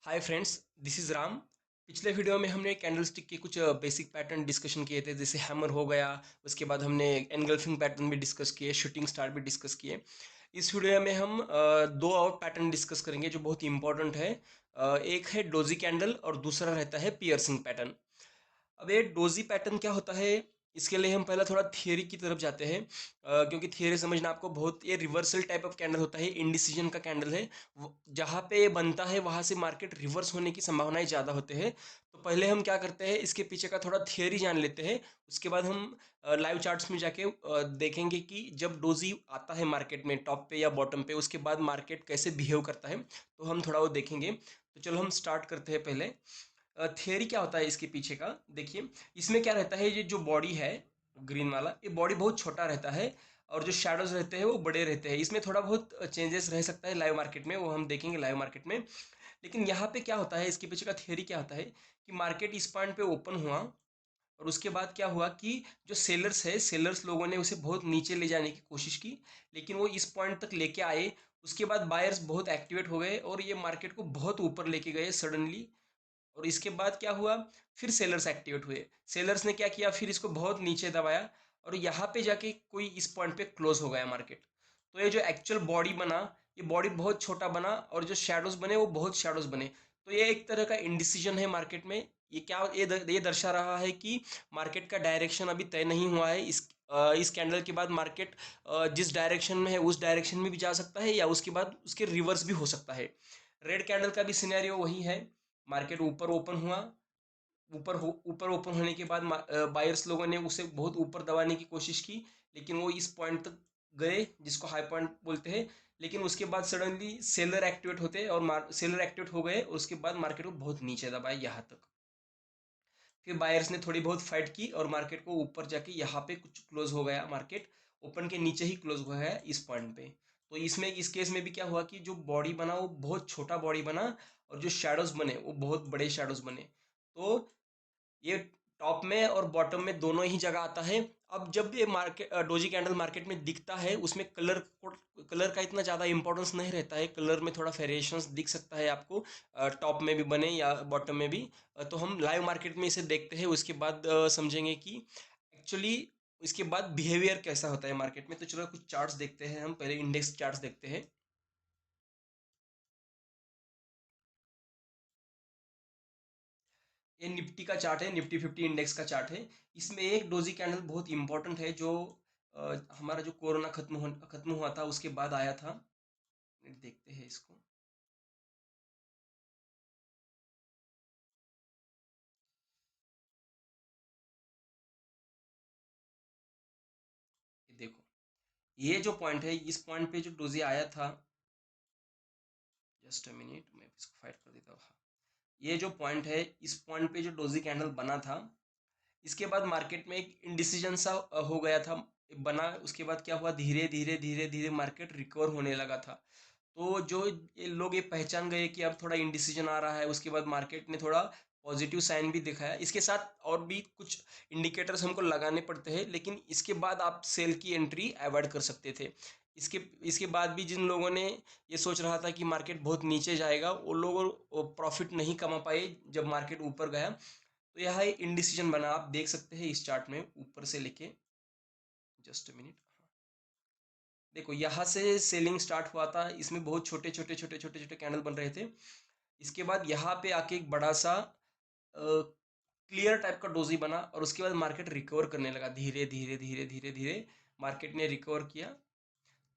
Hi friends, this is Ram. पिछले video में हमने कैंडलस्टिक के कुछ बेसिक पैटर्न डिस्कशन किए थे, जैसे हैमर हो गया। उसके बाद हमने एनगल्फिंग पैटर्न भी डिस्कस किए, शूटिंग स्टार भी डिस्कस किए। इस वीडियो में हम दो और पैटर्न डिस्कस करेंगे जो बहुत इंपॉर्टेंट है। एक है डोजी कैंडल और दूसरा रहता है पियर्सिंग पैटर्न। अब ये डोजी पैटर्न क्या होता है, इसके लिए हम पहला थोड़ा थियरी की तरफ जाते हैं। क्योंकि थियरी समझना आपको बहुत, ये रिवर्सल टाइप ऑफ कैंडल होता है, इंडिसीजन का कैंडल है। जहाँ पे ये बनता है वहाँ से मार्केट रिवर्स होने की संभावनाएं ज़्यादा होते हैं। तो पहले हम क्या करते हैं, इसके पीछे का थोड़ा थियरी जान लेते हैं। उसके बाद हम लाइव चार्ट्स में जाके देखेंगे कि जब डोजी आता है मार्केट में टॉप पे या बॉटम पे, उसके बाद मार्केट कैसे बिहेव करता है, तो हम थोड़ा वो देखेंगे। तो चलो हम स्टार्ट करते हैं पहले। थियरी क्या होता है इसके पीछे का, देखिए। इसमें क्या रहता है, ये जो बॉडी है ग्रीन वाला, ये बॉडी बहुत छोटा रहता है और जो शैडोज रहते हैं वो बड़े रहते हैं। इसमें थोड़ा बहुत चेंजेस रह सकता है लाइव मार्केट में, वो हम देखेंगे लाइव मार्केट में। लेकिन यहाँ पे क्या होता है, इसके पीछे का थियरी क्या होता है कि मार्केट इस पॉइंट पे ओपन हुआ और उसके बाद क्या हुआ कि जो सेलर्स है, सेलर्स लोगों ने उसे बहुत नीचे ले जाने की कोशिश की, लेकिन वो इस पॉइंट तक लेके आए। उसके बाद बायर्स बहुत एक्टिवेट हो गए और ये मार्केट को बहुत ऊपर लेके गए सडनली। और इसके बाद क्या हुआ, फिर सेलर्स एक्टिवेट हुए। सेलर्स ने क्या किया, फिर इसको बहुत नीचे दबाया और यहाँ पे जाके कोई इस पॉइंट पे क्लोज हो गया मार्केट। तो ये जो एक्चुअल बॉडी बना, ये बॉडी बहुत छोटा बना और जो शेडोज बने वो बहुत शेडोज बने। तो ये एक तरह का इंडिसीजन है मार्केट में। ये क्या, ये दर्शा रहा है कि मार्केट का डायरेक्शन अभी तय नहीं हुआ है। इस कैंडल के बाद मार्केट जिस डायरेक्शन में है उस डायरेक्शन में भी जा सकता है या उसके बाद उसके रिवर्स भी हो सकता है। रेड कैंडल का भी सिनेरियो वही है। मार्केट ऊपर ओपन हुआ, ऊपर ओपन होने के बाद बायर्स लोगों ने उसे बहुत ऊपर दबाने की कोशिश की, लेकिन वो इस पॉइंट तक गए जिसको हाई पॉइंट बोलते हैं। लेकिन उसके बाद सडनली सेलर एक्टिवेट होते और सेलर एक्टिवेट हो गए और उसके बाद मार्केट को बहुत नीचे दबाया यहाँ तक। फिर बायर्स ने थोड़ी बहुत फाइट की और मार्केट को ऊपर जाके यहाँ पे कुछ क्लोज हो गया। मार्केट ओपन के नीचे ही क्लोज हो गया इस पॉइंट पे। तो इसमें इस केस में भी क्या हुआ कि जो बॉडी बना वो बहुत छोटा बॉडी बना और जो शेडोज बने वो बहुत बड़े शेडोज बने। तो ये टॉप में और बॉटम में दोनों ही जगह आता है। अब जब ये मार्केट डोजी कैंडल मार्केट में दिखता है, उसमें कलर का इतना ज़्यादा इंपॉर्टेंस नहीं रहता है। कलर में थोड़ा वेरिएशंस दिख सकता है आपको, टॉप में भी बने या बॉटम में भी। तो हम लाइव मार्केट में इसे देखते हैं, उसके बाद समझेंगे कि एक्चुअली इसके बाद बिहेवियर कैसा होता है मार्केट में। तो चलो कुछ चार्ट्स देखते हैं, हम पहले इंडेक्स चार्ट्स देखते हैं। ये निफ्टी का चार्ट है, निफ्टी 50 इंडेक्स का चार्ट है। इसमें एक डोजी कैंडल बहुत इंपॉर्टेंट है जो हमारा जो कोरोना खत्म हुआ था उसके बाद आया था। देखते हैं इसको। ये देखो, ये जो पॉइंट है, इस पॉइंट पे जो डोजी आया था, जस्ट अ मिनट मैं इसको फाइट कर देता हूँ। हाँ, ये जो पॉइंट है, इस पॉइंट पे जो डोजी कैंडल बना था, इसके बाद मार्केट में एक इंडिसीजन सा हो गया था, बना। उसके बाद क्या हुआ, धीरे धीरे धीरे धीरे मार्केट रिकवर होने लगा था। तो जो ये लोग ये पहचान गए कि अब थोड़ा इंडिसीजन आ रहा है, उसके बाद मार्केट ने थोड़ा पॉजिटिव साइन भी दिखाया। इसके साथ और भी कुछ इंडिकेटर्स हमको लगाने पड़ते हैं, लेकिन इसके बाद आप सेल की एंट्री अवॉइड कर सकते थे। इसके इसके बाद भी जिन लोगों ने ये सोच रहा था कि मार्केट बहुत नीचे जाएगा, वो लोग प्रॉफिट नहीं कमा पाए जब मार्केट ऊपर गया। तो यह एक इंडिसीजन बना, आप देख सकते हैं इस चार्ट में ऊपर से लेके। जस्ट अ मिनट, देखो यहाँ से सेलिंग स्टार्ट हुआ था, इसमें बहुत छोटे छोटे छोटे छोटे छोटे कैंडल बन रहे थे। इसके बाद यहाँ पे आके एक बड़ा सा क्लियर टाइप का डोजी बना और उसके बाद मार्केट रिकवर करने लगा, धीरे धीरे धीरे धीरे धीरे मार्केट ने रिकवर किया।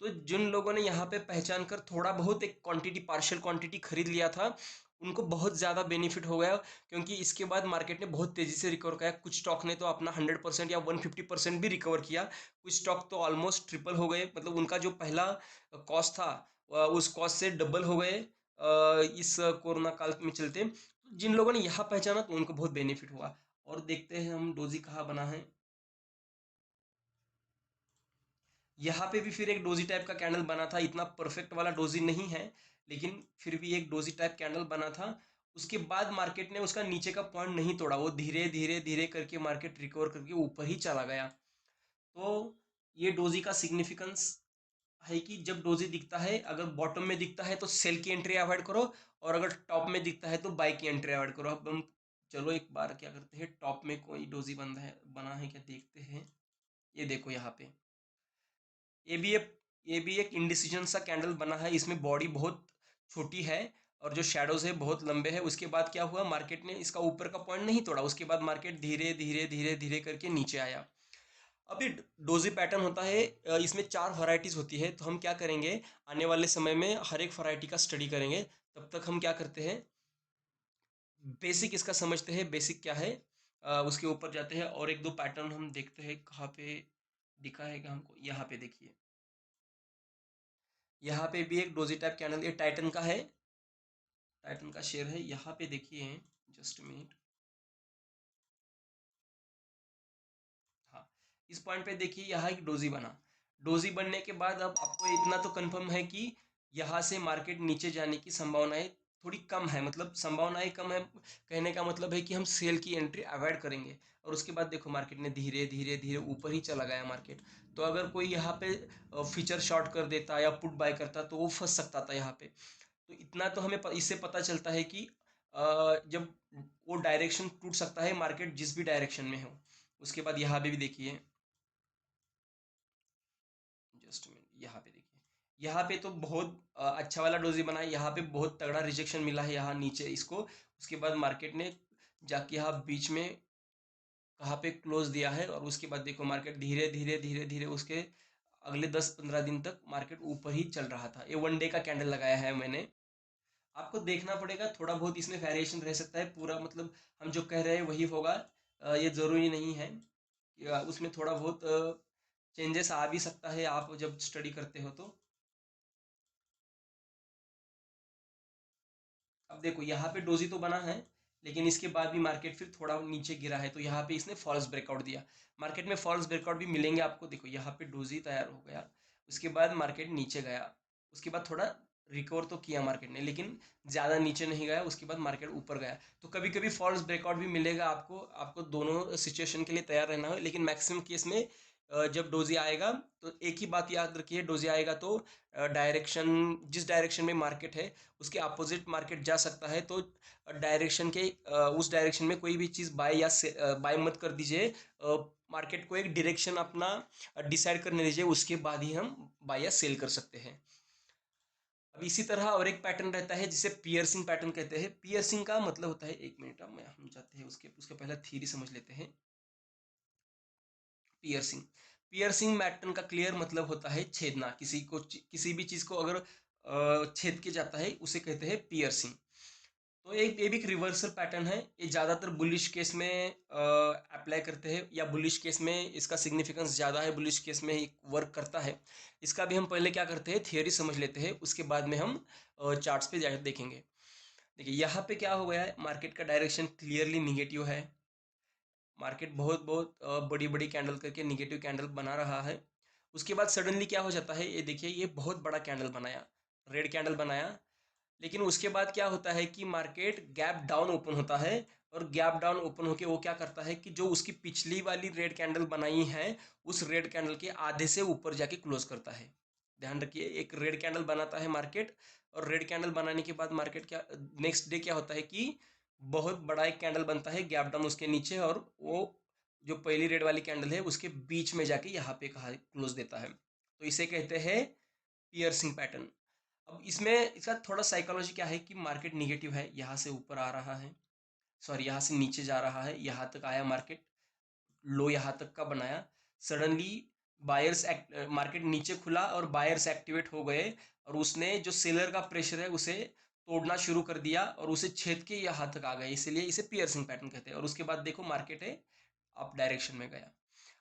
तो जिन लोगों ने यहाँ पे पहचान कर थोड़ा बहुत एक क्वांटिटी, पार्शियल क्वांटिटी खरीद लिया था, उनको बहुत ज़्यादा बेनिफिट हो गया। क्योंकि इसके बाद मार्केट ने बहुत तेज़ी से रिकवर किया। कुछ स्टॉक ने तो अपना 100% या 150% भी रिकवर किया। कुछ स्टॉक तो ऑलमोस्ट ट्रिपल हो गए, मतलब उनका जो पहला कॉस्ट था उस कॉस्ट से डबल हो गए इस कोरोना काल में चलते। जिन लोगों ने यहाँ पहचाना तो उनको बहुत बेनिफिट हुआ। और देखते हैं हम डोजी कहाँ बना है। यहाँ पे भी फिर एक डोजी टाइप का कैंडल बना था, इतना परफेक्ट वाला डोजी नहीं है, लेकिन फिर भी एक डोजी टाइप कैंडल बना था। उसके बाद मार्केट ने उसका नीचे का पॉइंट नहीं तोड़ा, वो धीरे धीरे धीरे करके मार्केट रिकवर करके ऊपर ही चला गया। तो ये डोजी का सिग्निफिकेंस है कि जब डोजी दिखता है, अगर बॉटम में दिखता है तो सेल की एंट्री अवॉइड करो, और अगर टॉप में दिखता है तो बाई की एंट्री अवॉइड करो। अब हम चलो एक बार क्या करते हैं, टॉप में कोई डोजी बना है क्या देखते हैं। ये देखो यहाँ पे, ये भी एक ये भी एक इंडिसीजन सा कैंडल बना है। इसमें बॉडी बहुत छोटी है और जो शैडोज है बहुत लंबे हैं। उसके बाद क्या हुआ, मार्केट ने इसका ऊपर का पॉइंट नहीं तोड़ा, उसके बाद मार्केट धीरे धीरे धीरे धीरे करके नीचे आया। अब ये डोजी पैटर्न होता है, इसमें 4 वैरायटीज होती है। तो हम क्या करेंगे, आने वाले समय में हर एक वैरायटी का स्टडी करेंगे। तब तक हम क्या करते हैं, बेसिक इसका समझते हैं, बेसिक क्या है, उसके ऊपर जाते हैं और एक दो पैटर्न हम देखते हैं कहाँ पे दिखा है कि हमको। यहाँ पे देखिए, यहाँ पे भी एक डोजी टाइप कैंडल, ये टाइटन का है, टाइटन का शेयर है। यहाँ पे देखिए, जस्ट मिनट, हाँ, इस पॉइंट पे देखिए, यहाँ एक डोजी बना। डोजी बनने के बाद अब आपको इतना तो कंफर्म है कि यहाँ से मार्केट नीचे जाने की संभावनाएं थोड़ी कम है, मतलब संभावनाएं कम है, कहने का मतलब है कि हम सेल की एंट्री अवॉइड करेंगे। और उसके बाद देखो मार्केट ने धीरे धीरे धीरे ऊपर ही चला गया मार्केट। तो अगर कोई यहाँ पे फीचर शॉर्ट कर देता या पुट बाय करता तो वो फंस सकता था यहाँ पे। तो इतना तो हमें इससे पता चलता है कि जब वो डायरेक्शन टूट सकता है मार्केट जिस भी डायरेक्शन में हो। उसके बाद यहाँ पे भी देखिए, जस्ट मिनट, यहाँ पे देखिए, यहाँ पे तो बहुत अच्छा वाला डोजी बना है। यहाँ पे बहुत तगड़ा रिजेक्शन मिला है यहाँ नीचे इसको। उसके बाद मार्केट ने जाके यहाँ बीच में कहाँ पे क्लोज दिया है, और उसके बाद देखो मार्केट धीरे धीरे धीरे धीरे उसके अगले 10-15 दिन तक मार्केट ऊपर ही चल रहा था। ये 1 डे का कैंडल लगाया है मैंने। आपको देखना पड़ेगा, थोड़ा बहुत इसमें वेरिएशन रह सकता है, पूरा मतलब हम जो कह रहे हैं वही होगा, ये ज़रूरी नहीं है। उसमें थोड़ा बहुत चेंजेस आ भी सकता है आप जब स्टडी करते हो तो। अब देखो यहाँ पे डोजी तो बना है, लेकिन इसके बाद भी मार्केट फिर थोड़ा नीचे गिरा है, तो यहाँ पे इसने फॉल्स ब्रेकआउट दिया। मार्केट में फॉल्स ब्रेकआउट भी मिलेंगे आपको। देखो यहाँ पे डोजी तैयार हो गया, उसके बाद मार्केट नीचे गया, उसके बाद थोड़ा रिकवर तो किया मार्केट ने, लेकिन ज़्यादा नीचे नहीं गया। उसके बाद मार्केट ऊपर गया। तो कभी कभी फॉल्स ब्रेकआउट भी मिलेगा आपको, आपको दोनों सिचुएशन के लिए तैयार रहना है। लेकिन मैक्सिमम केस में जब डोजी आएगा तो एक ही बात याद रखिए, डोजी आएगा तो डायरेक्शन, जिस डायरेक्शन में मार्केट है उसके अपोजिट मार्केट जा सकता है। तो डायरेक्शन के उस डायरेक्शन में कोई भी चीज़ बाय या बाय मत कर दीजिए। मार्केट को एक डायरेक्शन अपना डिसाइड करने दीजिए, उसके बाद ही हम बाय या सेल कर सकते हैं। अब इसी तरह और एक पैटर्न रहता है जिसे पियर्सिंग पैटर्न कहते हैं। पियर्सिंग का मतलब होता है, एक मिनट, हम जाते हैं उसके उसके पहले थ्योरी समझ लेते हैं। पियर्सिंग, पियर्सिंग पैटर्न का क्लियर मतलब होता है छेदना। किसी भी चीज को अगर छेद के जाता है उसे कहते हैं पियर्सिंग। तो एक ये भी एक रिवर्सल पैटर्न है। ये ज़्यादातर बुलिश केस में अप्लाई करते हैं, या बुलिश केस में इसका सिग्निफिकेंस ज़्यादा है, बुलिश केस में ही वर्क करता है। इसका भी हम पहले क्या करते हैं, थियोरी समझ लेते हैं, उसके बाद में हम चार्ट्स पे जाकर देखेंगे। देखिए यहाँ पे क्या हो गया है, मार्केट का डायरेक्शन क्लियरली निगेटिव है। मार्केट बहुत बहुत बड़ी बड़ी कैंडल करके निगेटिव कैंडल बना रहा है। उसके बाद सडनली क्या हो जाता है, ये देखिए, ये बहुत बड़ा कैंडल बनाया, रेड कैंडल बनाया। लेकिन उसके बाद क्या होता है कि मार्केट गैप डाउन ओपन होता है, और गैप डाउन ओपन होके वो क्या करता है कि जो उसकी पिछली वाली रेड कैंडल बनाई है उस रेड कैंडल के आधे से ऊपर जाके क्लोज करता है। ध्यान रखिए, एक रेड कैंडल बनाता है मार्केट, और रेड कैंडल बनाने के बाद मार्केट क्या, नेक्स्ट डे क्या होता है कि बहुत बड़ा एक कैंडल बनता है गैप डाउन उसके नीचे, और वो जो पहली रेड वाली कैंडल है उसके बीच में जाके यहाँ पे कहा क्लोज देता है। तो इसे कहते हैं पियर्सिंग पैटर्न। अब इसमें इसका थोड़ा साइकोलॉजी क्या है कि मार्केट निगेटिव है, यहाँ से ऊपर आ रहा है, सॉरी यहाँ से नीचे जा रहा है, यहाँ तक आया मार्केट, लो यहाँ तक का बनाया। सडनली बायर्स मार्केट नीचे खुला और बायर्स एक्टिवेट हो गए, और उसने जो सेलर का प्रेशर है उसे तोड़ना शुरू कर दिया और उसे छेद के यहाँ तक आ गए, इसलिए इसे पियर्सिंग पैटर्न कहते हैं। और उसके बाद देखो मार्केट है अप डायरेक्शन में गया।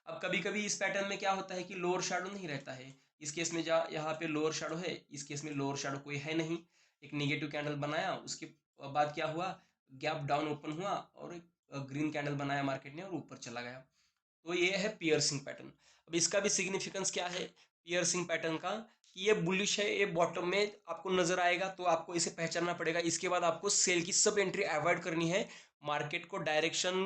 अब कभी कभी इस पैटर्न में क्या होता है कि लोअर शैडो नहीं रहता है। इस केस में जा यहाँ पे लोअर शैडो है, इस केस में लोअर शैडो कोई है नहीं। एक निगेटिव कैंडल बनाया, उसके बाद क्या हुआ, गैप डाउन ओपन हुआ और एक ग्रीन कैंडल बनाया मार्केट ने और ऊपर चला गया। तो ये है पियर्सिंग पैटर्न। अब इसका भी सिग्निफिकेंस क्या है पियर्सिंग पैटर्न का, कि ये बुलिश है, ये बॉटम में आपको नजर आएगा तो आपको इसे पहचानना पड़ेगा। इसके बाद आपको सेल की सब एंट्री अवॉइड करनी है, मार्केट को डायरेक्शन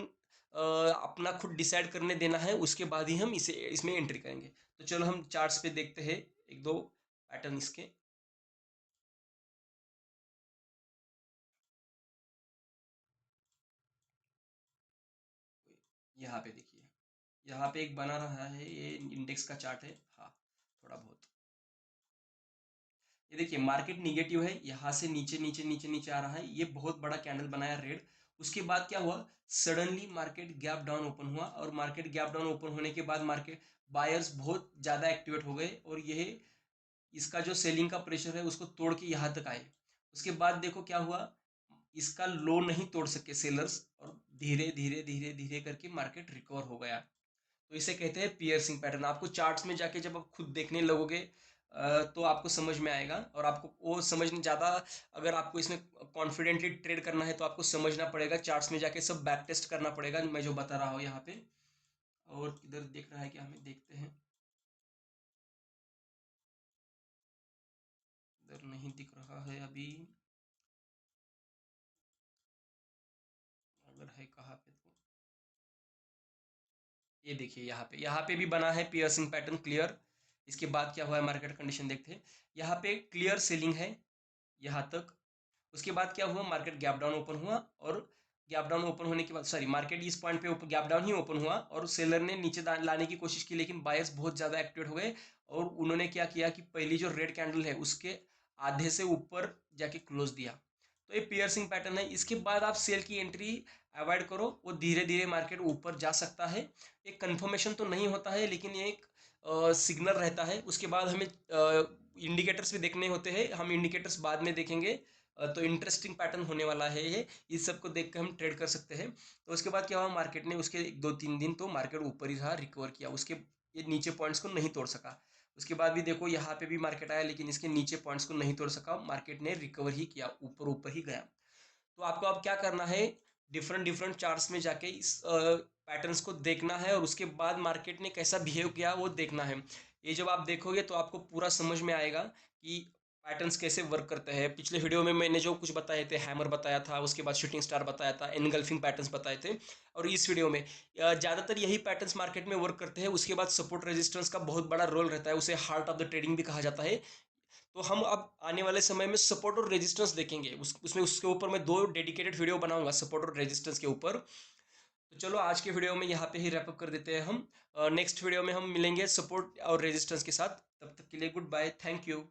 अपना खुद डिसाइड करने देना है, उसके बाद ही हम इसे इसमें एंट्री करेंगे। तो चलो हम चार्ट्स पे देखते हैं एक दो पैटर्न इसके। यहाँ पे देखिए, यहाँ पे एक बना रहा है, ये इंडेक्स का चार्ट है, हाँ थोड़ा बहुत। ये देखिए मार्केट निगेटिव है, यहाँ से नीचे नीचे नीचे नीचे आ रहा है, ये बहुत बड़ा कैंडल बनाया रेड। उसके बाद क्या हुआ, suddenly market gap down open हुआ, और मार्केट गैप डाउन ओपन होने के बाद मार्केट बायर्स बहुत ज़्यादा एक्टिवेट हो गए, और यह इसका जो सेलिंग का प्रेशर है उसको तोड़ के यहाँ तक आए। उसके बाद देखो क्या हुआ, इसका लो नहीं तोड़ सके सेलर्स, और धीरे धीरे धीरे धीरे करके मार्केट रिकवर हो गया। तो इसे कहते हैं पियर्सिंग पैटर्न। आपको चार्ट्स में जाके जब आप खुद देखने लगोगे तो आपको समझ में आएगा, और आपको वो समझने ज़्यादा, अगर आपको इसमें कॉन्फिडेंटली ट्रेड करना है तो आपको समझना पड़ेगा, चार्ट्स में जाके सब बैक टेस्ट करना पड़ेगा, मैं जो बता रहा हूँ यहाँ पे। और इधर देख रहा है कि हमें देखते हैं, इधर नहीं दिख रहा है अभी, अगर है कहाँ पे तो ये देखिए यहाँ पे भी बना है पियर्सिंग पैटर्न क्लियर। इसके बाद क्या हुआ है, मार्केट कंडीशन देखते हैं। यहाँ पे क्लियर सेलिंग है यहाँ तक। उसके बाद क्या हुआ, मार्केट गैप डाउन ओपन हुआ, और गैप डाउन ओपन होने के बाद, सॉरी, मार्केट इस पॉइंट पे गैप डाउन ही ओपन हुआ, और सेलर ने नीचे लाने की कोशिश की, लेकिन बायर्स बहुत ज़्यादा एक्टिवेट हो गए, और उन्होंने क्या किया कि पहली जो रेड कैंडल है उसके आधे से ऊपर जाके क्लोज दिया। तो ये पियर्सिंग पैटर्न है। इसके बाद आप सेल की एंट्री अवॉइड करो, वो धीरे धीरे मार्केट ऊपर जा सकता है। एक कंफर्मेशन तो नहीं होता है, लेकिन ये एक सिग्नल रहता है। उसके बाद हमें इंडिकेटर्स भी देखने होते हैं, हम इंडिकेटर्स बाद में देखेंगे। तो इंटरेस्टिंग पैटर्न होने वाला है ये, इस सब को देख कर हम ट्रेड कर सकते हैं। तो उसके बाद क्या हुआ, मार्केट ने उसके 1 2 3 दिन तो मार्केट ऊपर ही रहा, रिकवर किया, उसके ये नीचे पॉइंट्स को नहीं तोड़ सका। उसके बाद भी देखो यहाँ पे भी मार्केट आया, लेकिन इसके नीचे पॉइंट्स को नहीं तोड़ सका, मार्केट ने रिकवर ही किया, ऊपर ऊपर ही गया। तो आपको अब क्या करना है, डिफरेंट डिफरेंट चार्ट्स में जाके इस पैटर्न्स को देखना है, और उसके बाद मार्केट ने कैसा बिहेव किया वो देखना है। ये जब आप देखोगे तो आपको पूरा समझ में आएगा कि पैटर्न्स कैसे वर्क करते हैं। पिछले वीडियो में मैंने जो कुछ बताए थे, हैमर बताया था, उसके बाद शूटिंग स्टार बताया था, एनगल्फिंग पैटर्न्स बताए थे, और इस वीडियो में ज़्यादातर यही पैटर्न्स मार्केट में वर्क करते हैं। उसके बाद सपोर्ट रेजिस्टेंस का बहुत बड़ा रोल रहता है, उसे हार्ट ऑफ द ट्रेडिंग भी कहा जाता है। तो हम अब आने वाले समय में सपोर्ट और रेजिस्टेंस देखेंगे, उसमें उसके ऊपर मैं 2 डेडिकेटेड वीडियो बनाऊंगा सपोर्ट और रेजिस्टेंस के ऊपर। तो चलो आज के वीडियो में यहाँ पे ही रैप अप कर देते हैं हम। नेक्स्ट वीडियो में हम मिलेंगे सपोर्ट और रेजिस्टेंस के साथ। तब तक के लिए गुड बाय, थैंक यू।